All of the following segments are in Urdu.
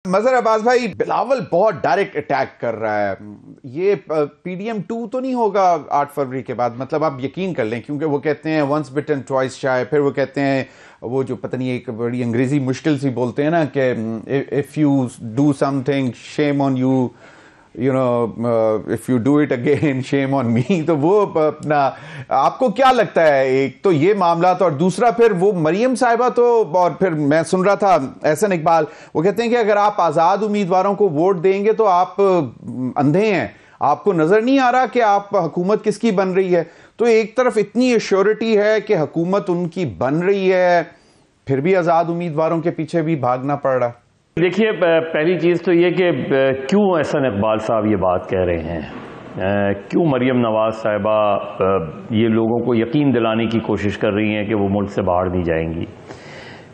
مظہر عباس بھائی، بلاول بہت ڈائریکٹ اٹیک کر رہا ہے. یہ پی ڈی ایم 2 تو نہیں ہوگا 8 فروری کے بعد؟ مطلب آپ یقین کر لیں، کیونکہ وہ کہتے ہیں ونس بٹن ٹوائس شائے. پھر وہ کہتے ہیں وہ جو پتہ نہیں ایک بڑی انگریزی مشکل سی بولتے ہیں نا کہ if you do something shame on you, you know if you do it again shame on me. تو وہ اپنا آپ کو کیا لگتا ہے؟ ایک تو یہ معاملات، اور دوسرا پھر وہ مریم صاحبہ تو، اور پھر میں سن رہا تھا احسن اقبال وہ کہتے ہیں کہ اگر آپ آزاد امیدواروں کو ووٹ دیں گے تو آپ اندھے ہیں، آپ کو نظر نہیں آ رہا کہ آپ حکومت کس کی بن رہی ہے. تو ایک طرف اتنی ایشورٹی ہے کہ حکومت ان کی بن رہی ہے، پھر بھی آزاد امیدواروں کے پیچھے بھی بھاگنا پڑ رہا. دیکھیے، پہلی چیز تو یہ کہ کیوں احسن اقبال صاحب یہ بات کہہ رہے ہیں، کیوں مریم نواز صاحبہ یہ لوگوں کو یقین دلانے کی کوشش کر رہی ہیں کہ وہ ملک سے باہر نہیں جائیں گی،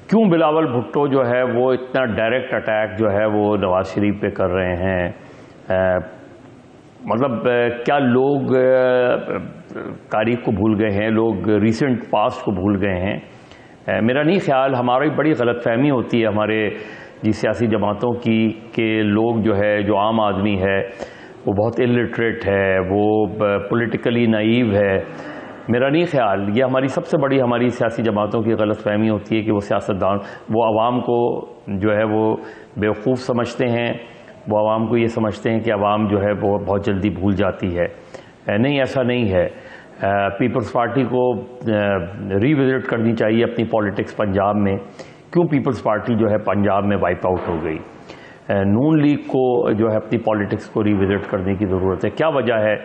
کیوں بلاول بھٹو جو ہے وہ اتنا ڈائریکٹ اٹیک جو ہے وہ نواز شریف پہ کر رہے ہیں. مطلب کیا لوگ تاریخ کو بھول گئے ہیں، لوگ ریسنٹ پاسٹ کو بھول گئے ہیں؟ میرا نہیں خیال، ہماری بڑی غلط فہمی ہوتی ہے ہمارے سیاسی جماعتوں کی کہ لوگ جو ہے، جو عام آدمی ہے وہ بہت الٹریٹ ہے، وہ پولیٹیکلی نائیو ہے. میرا نہیں خیال، یہ ہماری سب سے بڑی ہماری سیاسی جماعتوں کی غلط فہمی ہوتی ہے کہ وہ سیاستدان وہ عوام کو جو ہے وہ بیوقوف سمجھتے ہیں، وہ عوام کو یہ سمجھتے ہیں کہ عوام جو ہے وہ بہت جلدی بھول جاتی ہے. نہیں، ایسا نہیں ہے. پیپلز پارٹی کو ری وزٹ کرنی چاہیے اپنی پولیٹکس پنجاب میں. کیوں پیپلز پارٹی جو ہے پنجاب میں وائپ آؤٹ ہو گئی؟ نون لیگ کو جو ہے اپنی پولیٹکس کو ری وزٹ کرنے کی ضرورت ہے. کیا وجہ ہے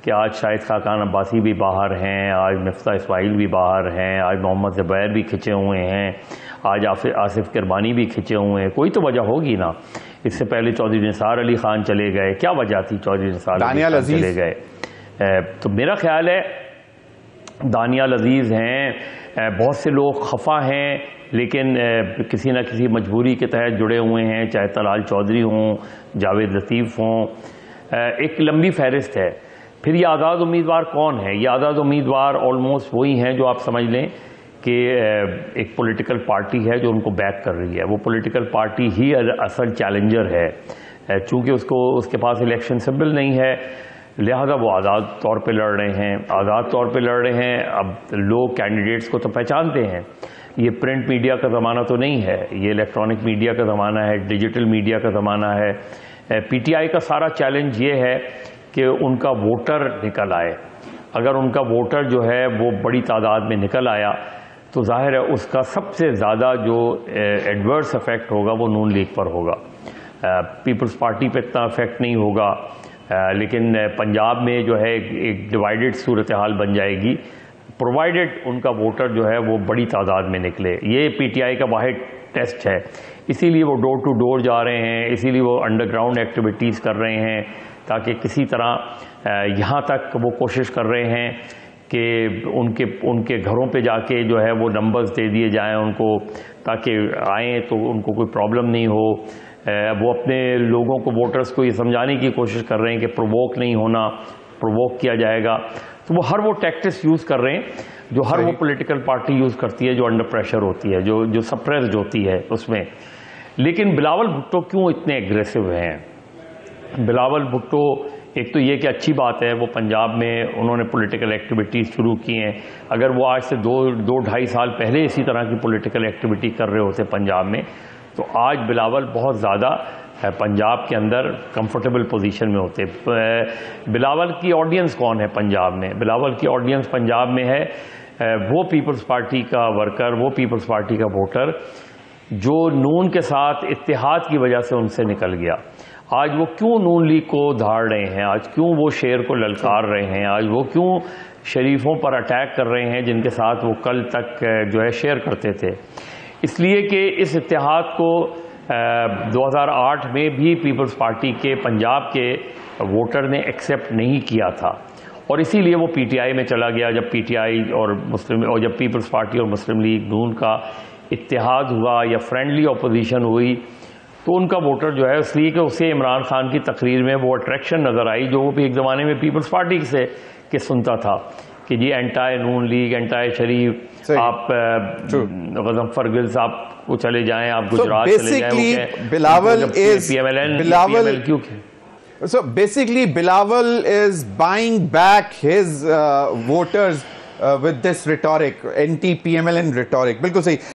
کہ آج شاہد خاقان عباسی بھی باہر ہیں، آج مفتاح اسماعیل بھی باہر ہیں، آج محمد زبیر بھی کھنچے ہوئے ہیں، آج آصف کرمانی بھی کھنچے ہوئے ہیں؟ کوئی تو وجہ ہوگی نا. اس سے پہلے چودھری نثار علی خان چلے گئے، کیا وجہ تھی چودھری نثار علی خان چلے گئے؟ تو میرا خیال ہے دانیال عزیز ہیں، بہت سے لوگ خفا ہیں لیکن کسی نہ کسی مجبوری کے تحت جڑے ہوئے ہیں، چاہے طلال چودھری ہوں، جاوید لطیف ہوں. ایک لمبی فہرست ہے. پھر یہ آزاد امیدوار کون ہے؟ یہ آزاد امیدوار آلموسٹ وہی ہیں جو آپ سمجھ لیں کہ ایک پولیٹیکل پارٹی ہے جو ان کو بیک کر رہی ہے. وہ پولیٹیکل پارٹی ہی اصل چیلنجر ہے. چونکہ اس کے پاس الیکشن سمبل نہیں ہے، لہذا وہ آزاد طور پہ لڑ رہے ہیں. آزاد طور پہ لڑ رہے ہیں. اب لوگ کینڈیڈیٹس کو تو پہچانتے ہیں. یہ پرنٹ میڈیا کا زمانہ تو نہیں ہے، یہ الیکٹرانک میڈیا کا زمانہ ہے، ڈیجیٹل میڈیا کا زمانہ ہے. پی ٹی آئی کا سارا چیلنج یہ ہے کہ ان کا ووٹر نکل آئے. اگر ان کا ووٹر جو ہے وہ بڑی تعداد میں نکل آیا تو ظاہر ہے اس کا سب سے زیادہ جو ایڈورس افیکٹ ہوگا وہ نون لیگ پر ہوگا. پیپلز پارٹی پہ اتنا افیکٹ نہیں ہوگا، لیکن پنجاب میں جو ہے ایک ڈیوائیڈڈ صورتحال بن جائے گی، پرووائڈڈ ان کا ووٹر جو ہے وہ بڑی تعداد میں نکلے. یہ پی ٹی آئی کا واحد ٹیسٹ ہے. اسی لیے وہ ڈور ٹو ڈور جا رہے ہیں، اسی لیے وہ انڈر گراؤنڈ ایکٹیویٹیز کر رہے ہیں، تاکہ کسی طرح یہاں تک وہ کوشش کر رہے ہیں کہ ان کے گھروں پہ جا کے جو ہے وہ نمبرز دے دیے جائیں ان کو، تاکہ آئیں تو ان کو کوئی پرابلم نہیں ہو. وہ اپنے لوگوں کو، ووٹرز کو یہ سمجھانے کی کوشش کر رہے ہیں کہ پرووک نہیں ہونا، پرووک کیا جائے گا. تو وہ ہر وہ ٹیکٹس یوز کر رہے ہیں جو ہر وہ پولیٹیکل پارٹی یوز کرتی ہے جو انڈر پریشر ہوتی ہے، جو سپریسڈ ہوتی ہے اس میں. لیکن بلاول بھٹو کیوں اتنے ایگریسو ہیں؟ بلاول بھٹو، ایک تو یہ کہ اچھی بات ہے وہ پنجاب میں انہوں نے پولیٹیکل ایکٹیویٹیز شروع کی ہیں. اگر وہ آج سے دو ڈھائی سال پہلے اسی طرح کی پولیٹیکل ایکٹیویٹی کر رہے ہوتے پنجاب میں تو آج بلاول بہت زیادہ پنجاب کے اندر کمفرٹیبل پوزیشن میں ہوتے. بلاول کی آڈینس کون ہے پنجاب میں؟ بلاول کی آڈینس پنجاب میں ہے وہ پیپلز پارٹی کا ورکر، وہ پیپلز پارٹی کا ووٹر جو نون کے ساتھ اتحاد کی وجہ سے ان سے نکل گیا. آج وہ کیوں نون لیگ کو دھاڑ رہے ہیں؟ آج کیوں وہ شیر کو للکار رہے ہیں؟ آج وہ کیوں شریفوں پر اٹیک کر رہے ہیں جن کے ساتھ وہ کل تک جو ہے شیئر کرتے تھے؟ اس لیے کہ اس اتحاد کو 2008 میں بھی پیپلز پارٹی کے پنجاب کے ووٹر نے ایکسیپٹ نہیں کیا تھا، اور اسی لیے وہ پی ٹی آئی میں چلا گیا. جب پی ٹی آئی اور جب پیپلز پارٹی اور مسلم لیگ نون کا اتحاد ہوا یا فرینڈلی اپوزیشن ہوئی تو ان کا ووٹر جو ہے، اس لیے کہ اسے عمران خان کی تقریر میں وہ اٹریکشن نظر آئی جو وہ بھی ایک زمانے میں پیپلز پارٹی سے سنتا تھا کہ جی اینٹائی نون لیگ، اینٹائی شریف، آپ غضنفر گل صاحب کو چلے جائیں، آپ گجرات چلے جائیں. So basically Bilawal is buying back his voters with this rhetoric, anti-PMLN rhetoric. بالکل صحیح.